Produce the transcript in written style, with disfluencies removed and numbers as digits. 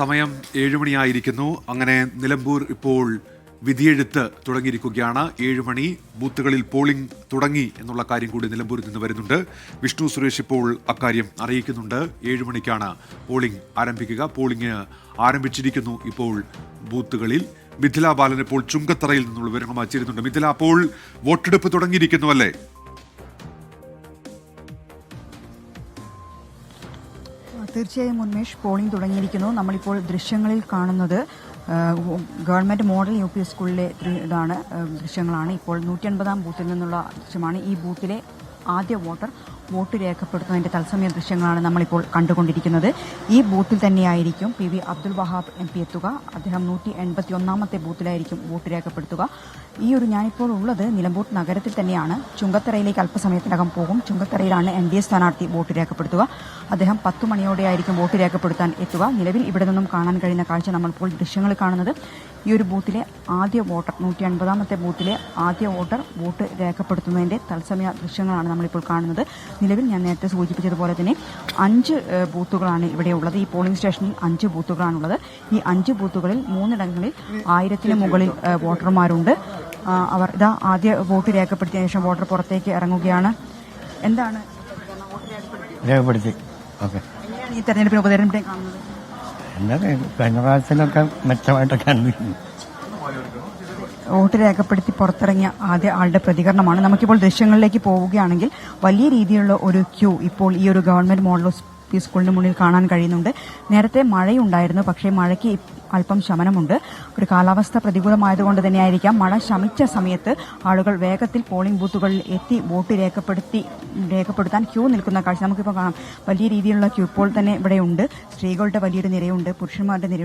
സമയം 7 മണിയായിരിക്കുന്നു. അങ്ങനെ നിലമ്പൂർ ഇപ്പോൾ വിധിയെഴുത്ത് തുടങ്ങിയിരിക്കുകയാണ്. 7 മണി, ബൂത്തുകളിൽ പോളിംഗ് തുടങ്ങി എന്നുള്ള കാര്യം കൂടി നിലമ്പൂരിൽ നിന്ന് വരുന്നുണ്ട്. വിഷ്ണു സുരേഷ് ഇപ്പോൾ അക്കാര്യം അറിയിക്കുന്നുണ്ട്. 7 മണിക്കാണ് പോളിംഗ് ആരംഭിക്കുക. പോളിംഗ് ആരംഭിച്ചിരിക്കുന്നു ഇപ്പോൾ ബൂത്തുകളിൽ. മിഥില ബാലൻ ഇപ്പോൾ ചുങ്കത്തറയിൽ നിന്നുള്ള വിവരങ്ങൾ വച്ചിരുന്നുണ്ട്. മിഥില, അപ്പോൾ വോട്ടെടുപ്പ് തുടങ്ങിയിരിക്കുന്നു അല്ലേ? തീർച്ചയായും ഉന്മേഷ്, പോളിംഗ് തുടങ്ങിയിരിക്കുന്നു. നമ്മളിപ്പോൾ ദൃശ്യങ്ങളിൽ കാണുന്നത് ഗവൺമെന്റ് മോഡൽ യു പി സ്കൂളിലെ ദൃശ്യങ്ങളാണ്. ഇപ്പോൾ 180-ാം ബൂത്തിൽ നിന്നുള്ള ദൃശ്യമാണ്. ഈ ബൂത്തിലെ ആദ്യ വോട്ടർ വോട്ട് രേഖപ്പെടുത്തുന്നതിന്റെ തത്സമയ ദൃശ്യങ്ങളാണ് നമ്മളിപ്പോൾ കണ്ടുകൊണ്ടിരിക്കുന്നത്. ഈ ബൂത്തിൽ തന്നെയായിരിക്കും P V Abdul Wahab MP എത്തുക. അദ്ദേഹം 181-ാമത്തെ ബൂത്തിലായിരിക്കും വോട്ട് രേഖപ്പെടുത്തുക. ഞാനിപ്പോൾ ഉള്ളത് നിലമ്പൂർ നഗരത്തിൽ തന്നെയാണ്. ചുങ്കത്തറയിലേക്ക് അല്പസമയത്തിനകം പോകും. ചുങ്കത്തറയിലാണ് NDA സ്ഥാനാർത്ഥി വോട്ട് രേഖപ്പെടുത്തുക. അദ്ദേഹം 10 മണിയോടെയായിരിക്കും വോട്ട് രേഖപ്പെടുത്താൻ എത്തുക. നിലവിൽ ഇവിടെ നിന്നും കാണാൻ കഴിയുന്ന കാഴ്ച നമ്മളിപ്പോൾ ദൃശ്യങ്ങൾ കാണുന്നത് ഈ ഒരു ബൂത്തിലെ ആദ്യ വോട്ടർ, 180-ാമത്തെ ബൂത്തിലെ ആദ്യ വോട്ടർ വോട്ട് രേഖപ്പെടുത്തുന്നതിന്റെ തത്സമയ ദൃശ്യങ്ങളാണ് നമ്മളിപ്പോൾ കാണുന്നത്. നിലവിൽ ഞാൻ നേരത്തെ സൂചിപ്പിച്ചതുപോലെ തന്നെ 5 ബൂത്തുകളാണ് ഇവിടെയുള്ളത്. ഈ പോളിംഗ് സ്റ്റേഷനിൽ 5 ബൂത്തുകളാണുള്ളത്. ഈ 5 ബൂത്തുകളിൽ 3 1000-ന് മുകളിൽ വോട്ടർമാരുണ്ട്. അവർ ആദ്യ വോട്ട് രേഖപ്പെടുത്തിയ ശേഷം വോട്ടർ പുറത്തേക്ക് ഇറങ്ങുകയാണ്. എന്താണ് രേഖപ്പെടുത്തി? എങ്ങനെയാണ് ഈ തെരഞ്ഞെടുപ്പിന് ഉപതെരഞ്ഞെടുപ്പിനെ കാണുന്നത്? കഴിഞ്ഞ പ്രാവശ്യത്തിലൊക്കെ മെച്ചമായിട്ടൊക്കെ വോട്ട് രേഖപ്പെടുത്തി പുറത്തിറങ്ങിയ ആദ്യ ആളുടെ പ്രതികരണമാണ്. നമുക്കിപ്പോൾ ദൃശ്യങ്ങളിലേക്ക് പോവുകയാണെങ്കിൽ വലിയ രീതിയിലുള്ള ഒരു ക്യൂ ഇപ്പോൾ ഈ ഒരു ഗവൺമെന്റ് മോഡൽ സ്കൂളിന് മുന്നിൽ കാണാൻ കഴിയുന്നുണ്ട്. നേരത്തെ മഴയുണ്ടായിരുന്നു, പക്ഷേ മഴയ്ക്ക് അല്പം ശമനമുണ്ട്. ഒരു കാലാവസ്ഥ പ്രതികൂലമായതുകൊണ്ട് തന്നെയായിരിക്കാം മഴ ശമിച്ച സമയത്ത് ആളുകൾ വേഗത്തിൽ പോളിംഗ് ബൂത്തുകളിൽ എത്തി വോട്ട് രേഖപ്പെടുത്താൻ ക്യൂ നിൽക്കുന്ന കാഴ്ച നമുക്കിപ്പോൾ കാണാം. വലിയ രീതിയിലുള്ള ക്യൂ ഇപ്പോൾ തന്നെ ഇവിടെയുണ്ട്. സ്ത്രീകളുടെ വലിയൊരു നിരയുണ്ട്, പുരുഷന്മാരുടെ നിരയുണ്ട്.